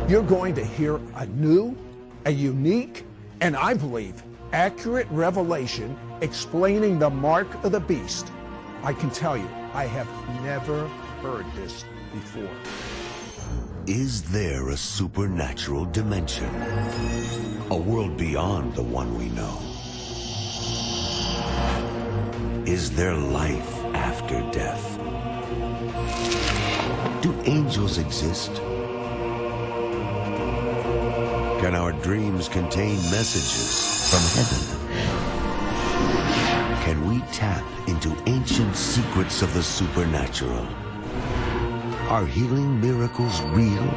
You're going to hear a new, a unique, and I believe accurate revelation explaining the mark of the beast. I can tell you, I have never heard this before. Is there a supernatural dimension? A world beyond the one we know? Is there life after death? Do angels exist? Can our dreams contain messages from heaven? Can we tap into ancient secrets of the supernatural? Are healing miracles real?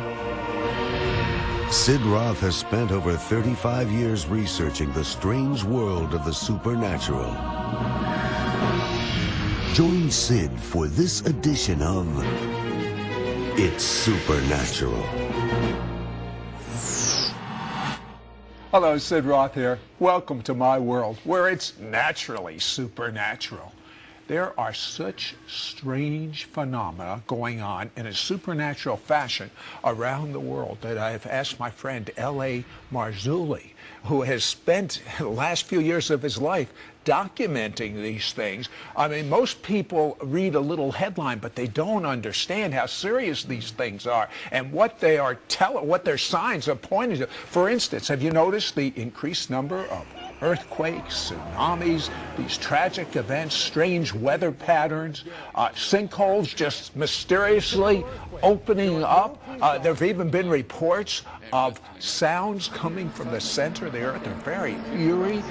Sid Roth has spent over 35 years researching the strange world of the supernatural. Join Sid for this edition of It's Supernatural. Hello, Sid Roth here. Welcome to my world, where it's naturally supernatural. There are such strange phenomena going on in a supernatural fashion around the world that I have asked my friend L.A. Marzulli, who has spent the last few years of his life documenting these things. I mean, most people read a little headline, but they don't understand how serious these things are and what they are what their signs are pointing to. For instance, have you noticed the increased number of earthquakes, tsunamis, these tragic events, strange weather patterns, sinkholes just mysteriously opening up? There have even been reports of sounds coming from the center of the earth. They're very eerie.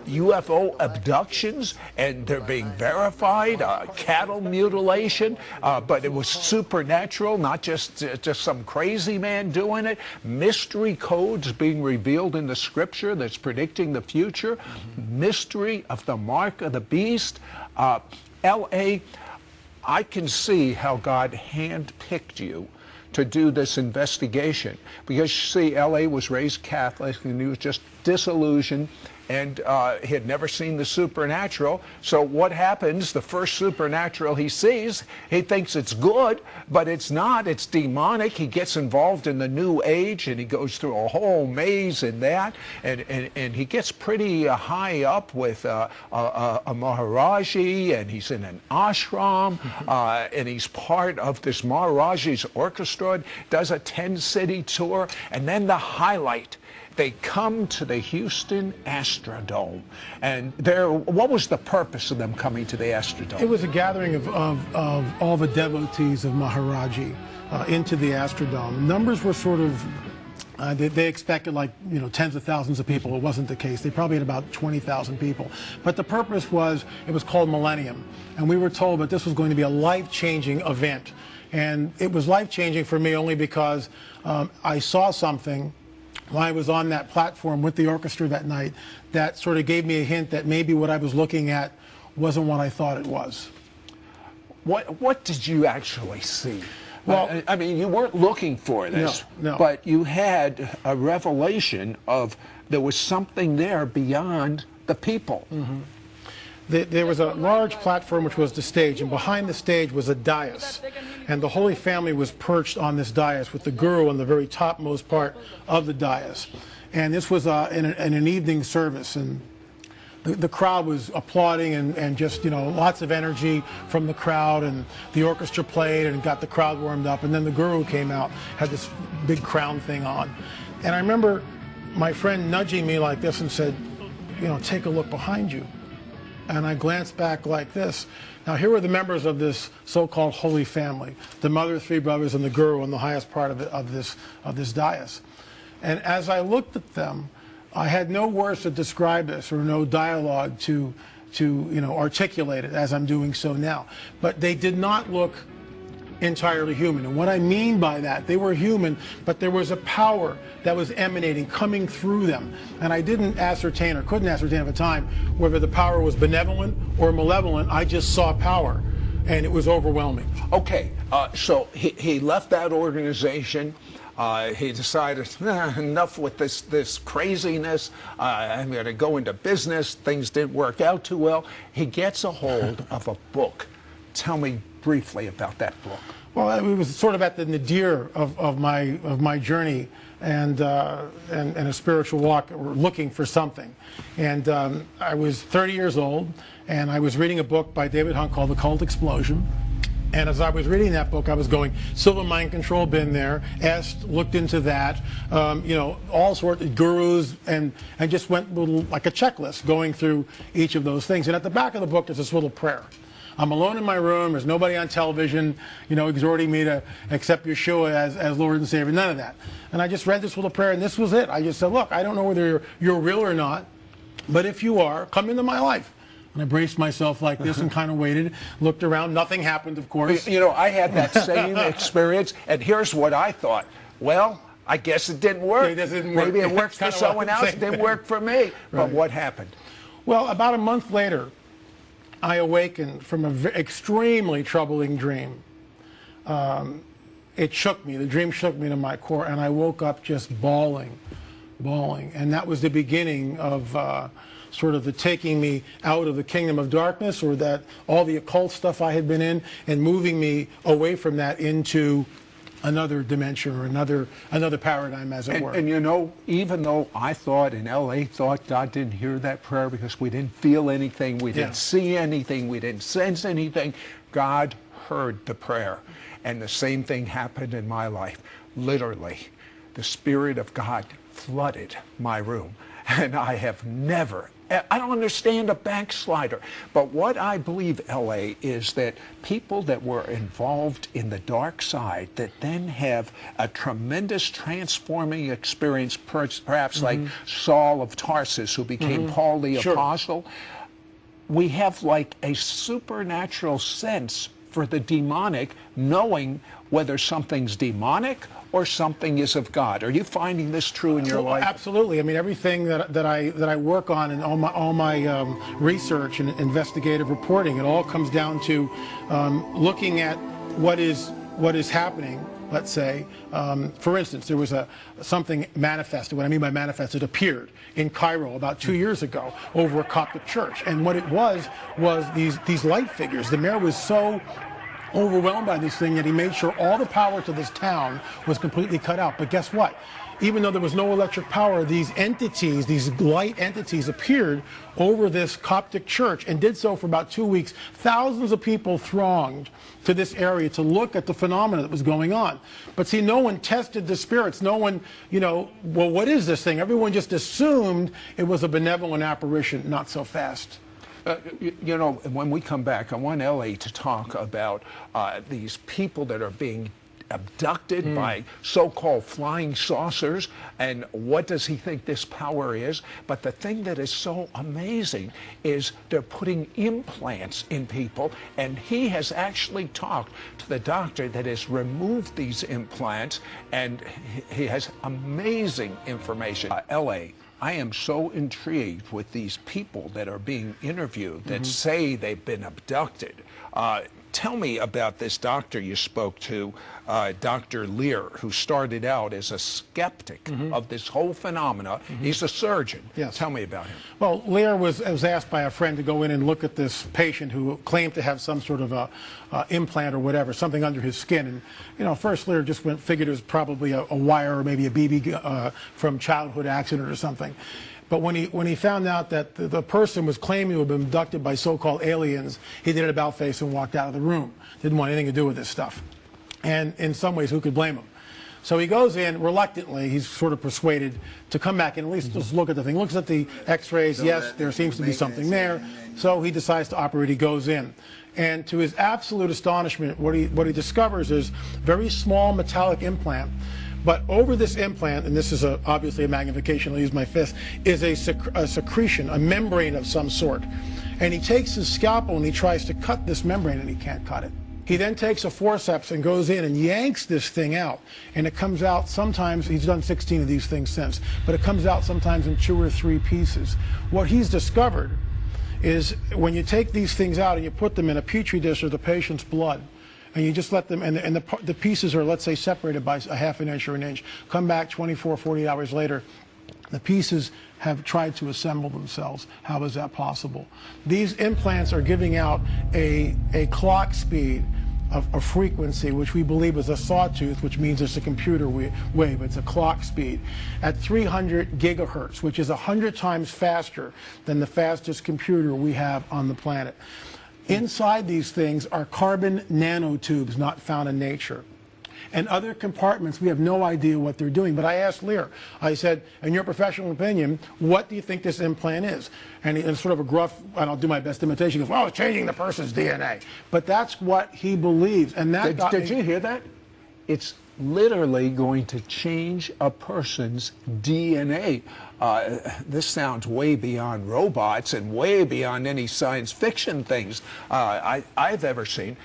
UFO abductions, and they're being verified. Cattle mutilation, but it was supernatural, not just some crazy man doing it. Mystery codes being revealed in the scripture that's predicting the future. Mystery of the mark of the beast. L.A., I can see how God handpicked you to do this investigation, because you see, L.A. was raised Catholic and he was just disillusioned, and he had never seen the supernatural. So what happens? The first supernatural he sees, he thinks it's good, but it's not. It's demonic. He gets involved in the New Age, and he goes through a whole maze in that, and he gets pretty high up with a Maharaji, and he's in an ashram, and he's part of this Maharaji's orchestra, does a 10-city tour, and then the highlight, they come to the Houston Astrodome. And what was the purpose of them coming to the Astrodome? It was a gathering of all the devotees of Maharaji into the Astrodome. Numbers were sort of, they expected tens of thousands of people. It wasn't the case. They probably had about 20,000 people. But the purpose was, it was called Millennium. And we were told that this was going to be a life-changing event. And it was life-changing for me only because I saw something while I was on that platform with the orchestra that night that sort of gave me a hint that maybe what I was looking at wasn't what I thought it was. What did you actually see? Well, I mean, you weren't looking for this, no. But you had a revelation of there was something there beyond the people. Mm-hmm. There was a large platform which was the stage, and behind the stage was a dais. And the Holy Family was perched on this dais with the guru on the very topmost part of the dais. And this was in an evening service, and the crowd was applauding and just, lots of energy from the crowd, and the orchestra played and got the crowd warmed up. And then the guru came out, had this big crown thing on. And I remember my friend nudging me like this and said, take a look behind you. And I glanced back like this. Now, here were the members of this so-called Holy Family, the mother, three brothers, and the guru on the highest part of this dais. And as I looked at them, I had no words to describe this, or no dialogue to articulate it as I'm doing so now. But they did not look entirely human. And what I mean by that, they were human, but there was a power that was emanating, coming through them. And I didn't ascertain, or couldn't ascertain at the time, whether the power was benevolent or malevolent. I just saw power, and it was overwhelming. Okay, so he left that organization. He decided, enough with this craziness. I'm going to go into business. Things didn't work out too well. He gets a hold of a book. Tell me briefly about that book. Well, it was sort of at the nadir of my journey and a spiritual walk, or looking for something. And I was 30 years old, and I was reading a book by David Hunt called The Cult Explosion. And as I was reading that book, I was going, Silver Mind Control, been there, looked into that, you know, all sorts of gurus, and just went like a checklist going through each of those things. And at the back of the book, there's this little prayer. I'm alone in my room, there's nobody on television, you know, exhorting me to accept Yeshua as Lord and Savior, none of that. And I just read this little prayer, and this was it. I just said, look, I don't know whether you're real or not, but if you are, come into my life. And I braced myself like this and kind of waited, looked around. Nothing happened, of course. You know, I had that same experience, and here's what I thought. Well, I guess it didn't work. It didn't work. Maybe it works for someone else. It didn't work for me. Right. But what happened? Well, about a month later, I awakened from an extremely troubling dream. It shook me. The dream shook me to my core, and I woke up just bawling. And that was the beginning of sort of the taking me out of the kingdom of darkness, or that all the occult stuff I had been in, and moving me away from that into another dimension, or another paradigm, as it were. And you know, even though I thought, and L.A. thought God didn't hear that prayer because we didn't feel anything, we didn't see anything, we didn't sense anything, God heard the prayer. And the same thing happened in my life. Literally, the Spirit of God flooded my room. And I have never, I don't understand a backslider, but what I believe, L.A., is that people that were involved in the dark side that then have a tremendous transforming experience, perhaps like Saul of Tarsus, who became Paul the Apostle, we have like a supernatural sense for the demonic, knowing whether something's demonic or something is of God. Are you finding this true in your life? Absolutely. I mean, everything that I work on, and all my research and investigative reporting, it all comes down to looking at what is happening. Let's say, for instance, there was something manifested. What I mean by manifested, appeared in Cairo about 2 years ago over a Coptic church, and what it was these light figures. The mayor was so overwhelmed by this thing that he made sure all the power to this town was completely cut out. But guess what? Even though there was no electric power, these entities, these light entities, appeared over this Coptic church, and did so for about 2 weeks. Thousands of people thronged to this area to look at the phenomena that was going on. But see, no one tested the spirits. No one, you know, well, what is this thing? Everyone just assumed it was a benevolent apparition. Not so fast. You know, when we come back, I want L.A. to talk about these people that are being abducted by so-called flying saucers, and what does he think this power is. But the thing that is so amazing is they're putting implants in people, and he has actually talked to the doctor that has removed these implants, and he has amazing information. L.A., I am so intrigued with these people that are being interviewed that say they've been abducted. Tell me about this doctor you spoke to, Dr. Lear, who started out as a skeptic of this whole phenomena. He's a surgeon. Yes. Tell me about him. Well, Lear was asked by a friend to go in and look at this patient who claimed to have some sort of a implant or whatever, something under his skin. And, you know, first Lear just figured it was probably a wire, or maybe a BB from childhood accident or something. But when he found out that the person was claiming to have been abducted by so-called aliens, he did an about-face and walked out of the room. Didn't want anything to do with this stuff. And in some ways, who could blame him? So he goes in reluctantly. He's sort of persuaded to come back and at least just look at the thing. Looks at the x-rays. Yes, there seems to be something there. So he decides to operate. He goes in. And to his absolute astonishment, what he discovers is a very small metallic implant. But over this implant, and this is obviously a magnification, I'll use my fist, is a secretion, a membrane of some sort. And he takes his scalpel and he tries to cut this membrane, and he can't cut it. He then takes a forceps and goes in and yanks this thing out. And it comes out sometimes, he's done 16 of these things since, but it comes out sometimes in 2 or 3 pieces. What he's discovered is when you take these things out and you put them in a petri dish of the patient's blood, and you just let them, and the pieces are, let's say, separated by a half an inch or an inch. Come back 24, 40 hours later, the pieces have tried to assemble themselves. How is that possible? These implants are giving out a clock speed a frequency, which we believe is a sawtooth, which means it's a computer wave, it's a clock speed, at 300 gigahertz, which is 100 times faster than the fastest computer we have on the planet. Inside these things are carbon nanotubes not found in nature. And other compartments, we have no idea what they're doing. But I asked Lear, I said, in your professional opinion, what do you think this implant is? And in sort of a gruff, and I'll do my best imitation, he goes, well, it's changing the person's DNA. But that's what he believes. And that Did you hear that? It's literally going to change a person's DNA. This sounds way beyond robots and way beyond any science fiction things I've ever seen.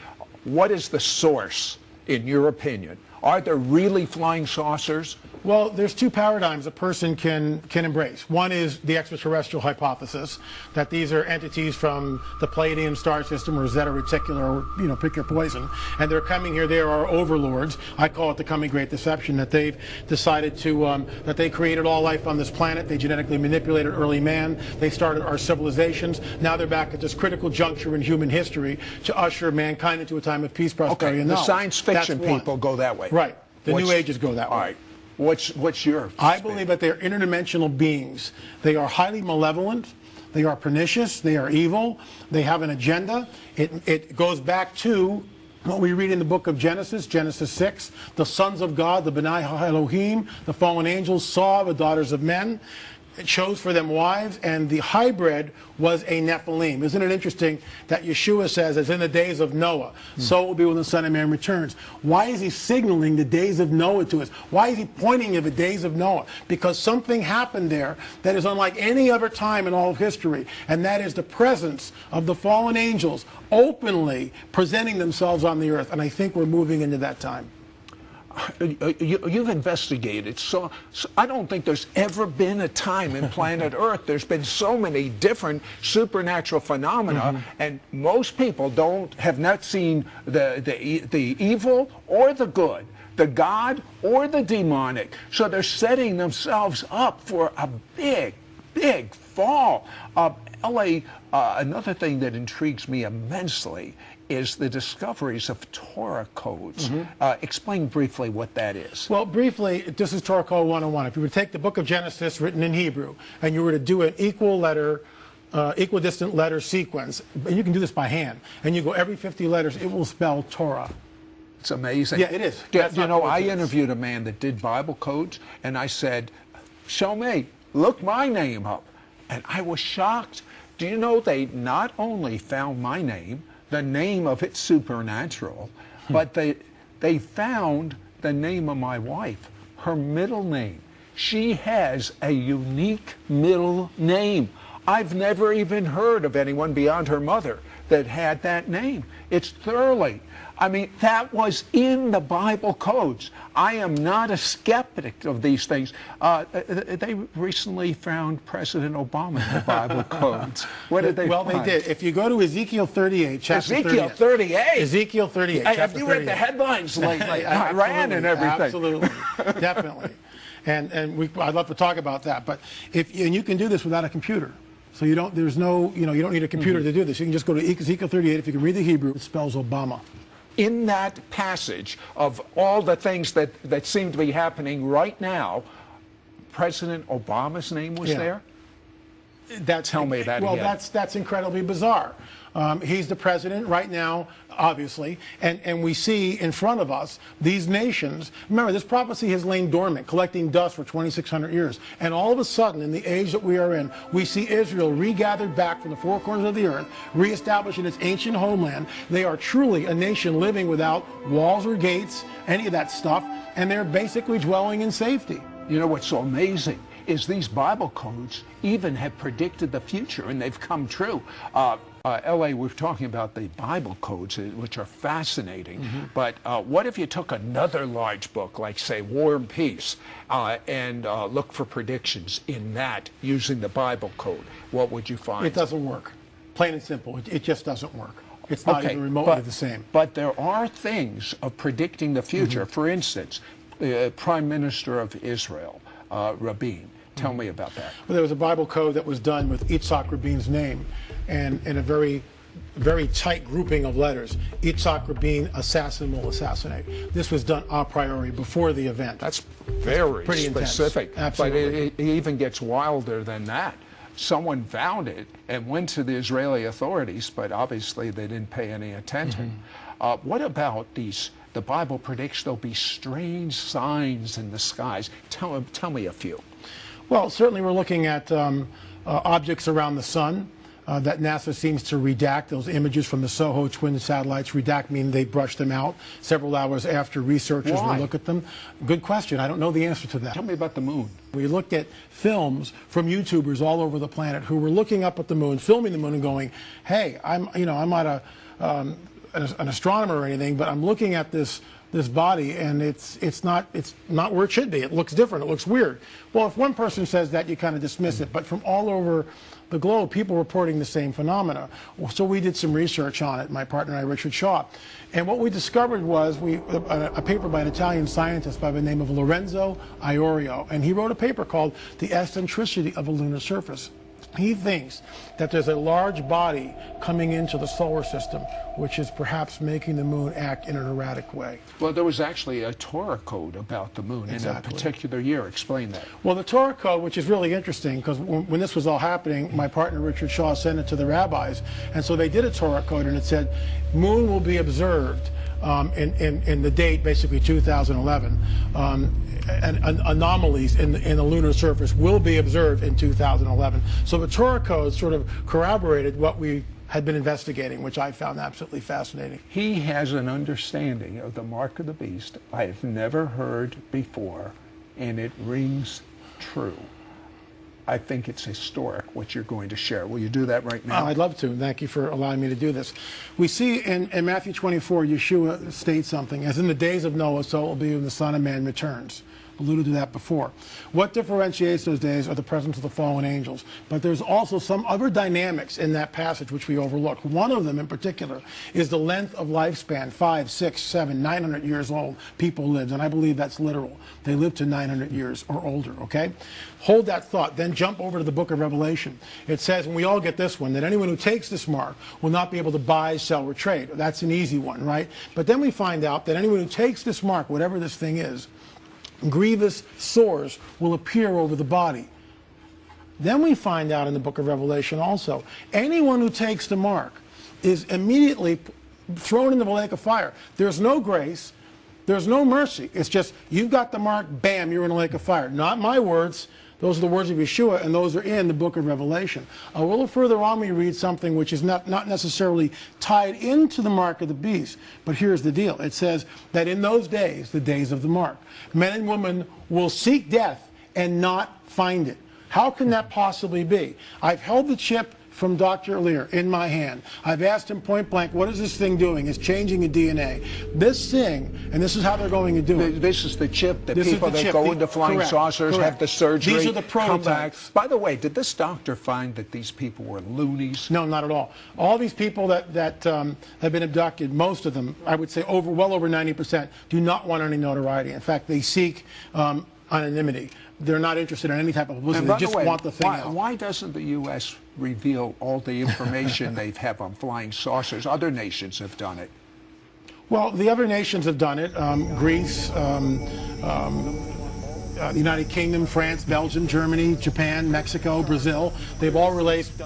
What is the source, in your opinion? Are there really flying saucers? Well, there's two paradigms a person can embrace. One is the extraterrestrial hypothesis, that these are entities from the Pleiadian star system or Zeta Reticuli, or, pick your poison, and they're coming here. They are our overlords. I call it the coming great deception, that they've decided to, that they created all life on this planet. They genetically manipulated early man. They started our civilizations. Now they're back at this critical juncture in human history to usher mankind into a time of peace, prosperity, and knowledge. The science fiction people go that way. Right. The New Ages go that way. All right. What's your I believe that they're interdimensional beings. They are highly malevolent. They are pernicious. They are evil. They have an agenda. It goes back to what we read in the book of Genesis, Genesis 6. The sons of God, the B'nai Elohim, the fallen angels, saw the daughters of men. It chose for them wives, and the hybrid was a Nephilim. Isn't it interesting that Yeshua says, as in the days of Noah, so it will be when the Son of Man returns? Why is he signaling the days of Noah to us? Why is he pointing to the days of Noah? Because something happened there that is unlike any other time in all of history, and that is the presence of the fallen angels openly presenting themselves on the earth, and I think we're moving into that time. You've investigated, so I don't think there's ever been a time in planet Earth there's been so many different supernatural phenomena, and most people have not seen the evil or the good, the God or the demonic. So they're setting themselves up for a big fall. L.A., another thing that intrigues me immensely is the discoveries of Torah codes. Explain briefly what that is. Well, briefly, this is Torah Code 101. If you were to take the book of Genesis written in Hebrew, and you were to do an equidistant letter sequence, and you can do this by hand, and you go every 50 letters, it will spell Torah. It's amazing. Yeah, it is. I interviewed a man that did Bible codes, and I said, show me, look my name up. And I was shocked. Do you know they not only found my name, the name of it supernatural, but they found the name of my wife, her middle name. She has a unique middle name. I've never even heard of anyone beyond her mother that had that name. It's thoroughly. I mean, that was in the Bible codes. I am not a skeptic of these things. They recently found President Obama in the Bible codes. What did they find? Well, they did. If you go to Ezekiel 38, chapter 38. Ezekiel 38? Ezekiel 38, chapter 38. Have you read the headlines lately? Iran and everything. Absolutely. Definitely. And I'd love to talk about that. But and you can do this without a computer. So you don't need a computer to do this. You can just go to Ezekiel 38. If you can read the Hebrew, it spells Obama. In that passage of all the things that seem to be happening right now, President Obama's name was there? Tell me that again. Well, that's incredibly bizarre. He's the president right now, obviously, and we see in front of us these nations. Remember, this prophecy has lain dormant, collecting dust for 2,600 years. And all of a sudden, in the age that we are in, we see Israel regathered back from the four corners of the earth, reestablished in its ancient homeland. They are truly a nation living without walls or gates, any of that stuff, and they're basically dwelling in safety. You know what's so amazing is these Bible codes even have predicted the future, and they've come true. L.A., we're talking about the Bible codes, which are fascinating. But what if you took another large book, like, say, War and Peace, and look for predictions in that using the Bible code? What would you find? It doesn't work. Plain and simple. It just doesn't work. It's not even remotely the same. But there are things of predicting the future. For instance, the Prime Minister of Israel, Rabin. Tell me about that. Well, there was a Bible code that was done with Yitzhak Rabin's name, and in a very very tight grouping of letters. Yitzhak Rabin, assassin will assassinate. This was done a priori before the event. That's very pretty specific. Intense. Absolutely. But it even gets wilder than that. Someone found it and went to the Israeli authorities, but obviously they didn't pay any attention. What about these? The Bible predicts there'll be strange signs in the skies. Tell me a few. Well, certainly we're looking at objects around the sun that NASA seems to redact. Those images from the SOHO twin satellites, redact meaning they brushed them out several hours after researchers will look at them. Good question. I don't know the answer to that. Tell me about the moon. We looked at films from YouTubers all over the planet who were looking up at the moon, filming the moon and going, hey, I'm not an astronomer or anything, but I'm looking at this body and it's not where it should be. It looks different. It looks weird. Well, if one person says that, you kind of dismiss it. But from all over the globe, people reporting the same phenomena. So we did some research on it, my partner and I, Richard Shaw. And what we discovered was a paper by an Italian scientist by the name of Lorenzo Iorio. And he wrote a paper called The Eccentricity of a Lunar Surface. He thinks that there's a large body coming into the solar system, which is perhaps making the moon act in an erratic way. Well, there was actually a Torah code about the moon in a particular year. Explain that. Well, the Torah code, which is really interesting, because when this was all happening, my partner Richard Shaw sent it to the rabbis, and so they did a Torah code, and it said, moon will be observed in the date, basically 2011. And anomalies in the lunar surface will be observed in 2011. So the Torah code sort of corroborated what we had been investigating, which I found absolutely fascinating. He has an understanding of the Marca da Besta I've never heard before, and it rings true. I think it's historic what you're going to share. Will you do that right now? I'd love to. Thank you for allowing me to do this. We see in Matthew 24, Yeshua states something, as in the days of Noah, so it will be when the Son of Man returns. Alluded to that before. What differentiates those days are the presence of the fallen angels. But there's also some other dynamics in that passage which we overlook. One of them in particular is the length of lifespan. 5, 6, 7, 900 years old people lived, and I believe that's literal. They lived to 900 years or older, okay? Hold that thought, then jump over to the book of Revelation. It says, and we all get this one, that anyone who takes this mark will not be able to buy, sell, or trade. That's an easy one, right? But then we find out that anyone who takes this mark, whatever this thing is, grievous sores will appear over the body. Then we find out in the book of Revelation also, anyone who takes the mark is immediately thrown into the lake of fire. There's no grace, there's no mercy. It's just, you've got the mark, bam, you're in a lake of fire. Not my words. Those are the words of Yeshua, and those are in the book of Revelation. A little further on, we read something which is not necessarily tied into the mark of the beast, but here's the deal. It says that in those days, the days of the mark, men and women will seek death and not find it. How can that possibly be? I've held the chip from Dr. Lear in my hand. I've asked him point blank, what is this thing doing? It's changing the DNA. This thing, and this is how they're going to do it. This is the chip that people that go into flying saucers have the surgery. These are the prototypes. By the way, did this doctor find that these people were loonies? No, not at all. All these people that have been abducted, most of them, I would say well over 90%, do not want any notoriety. In fact, they seek anonymity. They're not interested in any type of publicity. They just want the thing out. Why doesn't the U.S. reveal all the information they have on flying saucers? Other nations have done it. Well, the other nations have done it. Greece, the United Kingdom, France, Belgium, Germany, Japan, Mexico, Brazil. They've all released,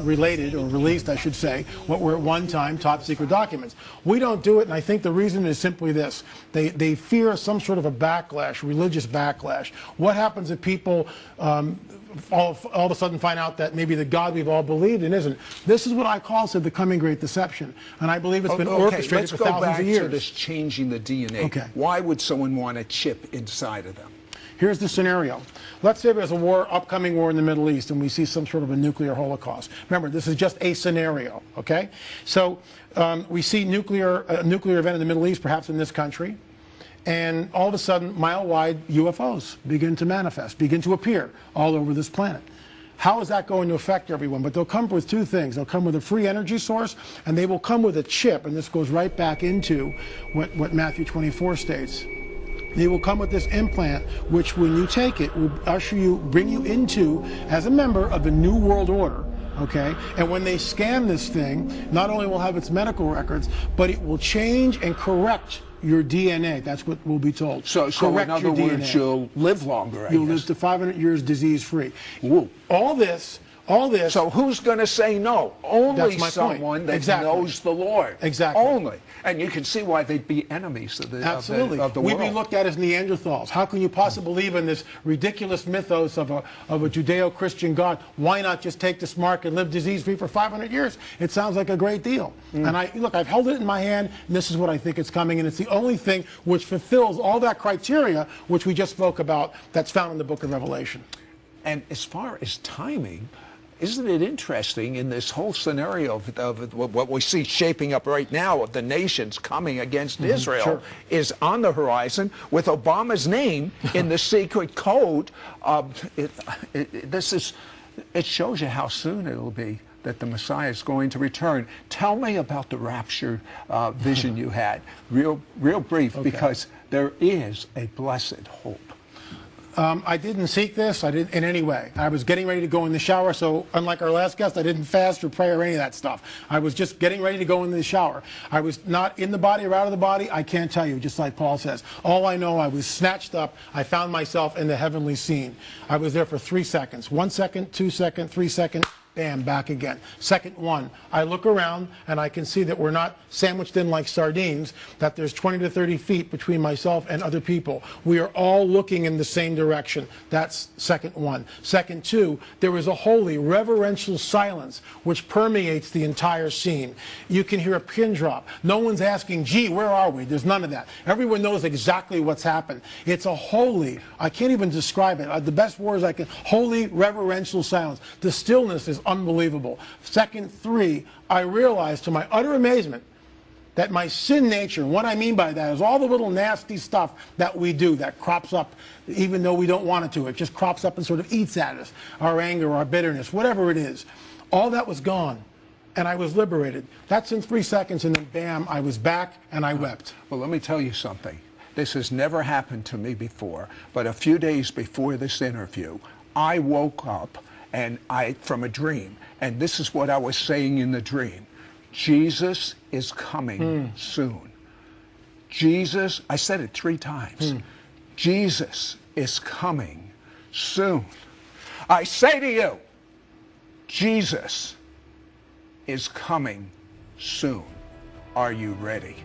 I should say, what were at one time top secret documents. We don't do it, and I think the reason is simply this. They fear some sort of a backlash, religious backlash. What happens if people all of a sudden find out that maybe the God we've all believed in isn't? This is what I call, Sid, the coming great deception. And I believe it's been orchestrated for thousands of years. Let's go back to this changing the DNA. Okay. Why would someone want a chip inside of them? Here's the scenario. Let's say there's a war, upcoming war in the Middle East, and we see some sort of a nuclear holocaust. Remember, this is just a scenario, okay? So we see a nuclear event in the Middle East, perhaps in this country, and all of a sudden, mile-wide UFOs begin to manifest, begin to appear all over this planet. How is that going to affect everyone? But they'll come with two things. They'll come with a free energy source, and they will come with a chip, and this goes right back into what Matthew 24 states. They will come with this implant, which when you take it, will bring you into, as a member of the New World Order, Okay, and when they scan this thing, not only will have its medical records, but it will change and correct your DNA. That's what we'll be told. So in other words, you'll live longer, I You'll guess. live to 500 years disease-free. Woo. All this. So who's going to say no? Only That's someone that knows the Lord. Exactly. Only. And you can see why they'd be enemies of the, Absolutely. of the We'd world. be looked at as Neanderthals. How can you possibly believe in this ridiculous mythos of a Judeo-Christian God? Why not just take this mark and live disease-free for 500 years? It sounds like a great deal. And I've held it in my hand, and this is what I think it's coming, and it's the only thing which fulfills all that criteria which we just spoke about that's found in the book of Revelation. And as far as timing, isn't it interesting in this whole scenario of what we see shaping up right now of the nations coming against Israel is on the horizon with Obama's name in the secret code? It shows you how soon it'll be that the Messiah is going to return. Tell me about the rapture vision you had, real brief, because there is a blessed hope. I didn't seek this. I didn't in any way. I was getting ready to go in the shower, so unlike our last guest, I didn't fast or pray or any of that stuff. I was just getting ready to go into the shower. I was not in the body or out of the body. I can't tell you, just like Paul says. All I know, I was snatched up. I found myself in the heavenly scene. I was there for 3 seconds. 1 second, 2 seconds, 3 seconds. Bam, back again. Second one, I look around and I can see that we're not sandwiched in like sardines, that there's 20 to 30 feet between myself and other people. We are all looking in the same direction. That's second one. Second two, there is a holy, reverential silence which permeates the entire scene. You can hear a pin drop. No one's asking, gee, where are we? There's none of that. Everyone knows exactly what's happened. It's a holy, I can't even describe it. The best words I can, holy, reverential silence. The stillness is unbelievable. Second three, I realized to my utter amazement that my sin nature, and what I mean by that is all the little nasty stuff that we do that crops up even though we don't want it to. It just crops up and sort of eats at us. Our anger, our bitterness, whatever it is. All that was gone. And I was liberated. That's in 3 seconds, and then bam, I was back and I wept. Well, let me tell you something. This has never happened to me before, but a few days before this interview, I woke up from a dream, and this is what I was saying in the dream. Jesus is coming soon. Jesus, I said it 3 times. Jesus is coming soon. I say to you, Jesus is coming soon. Are you ready?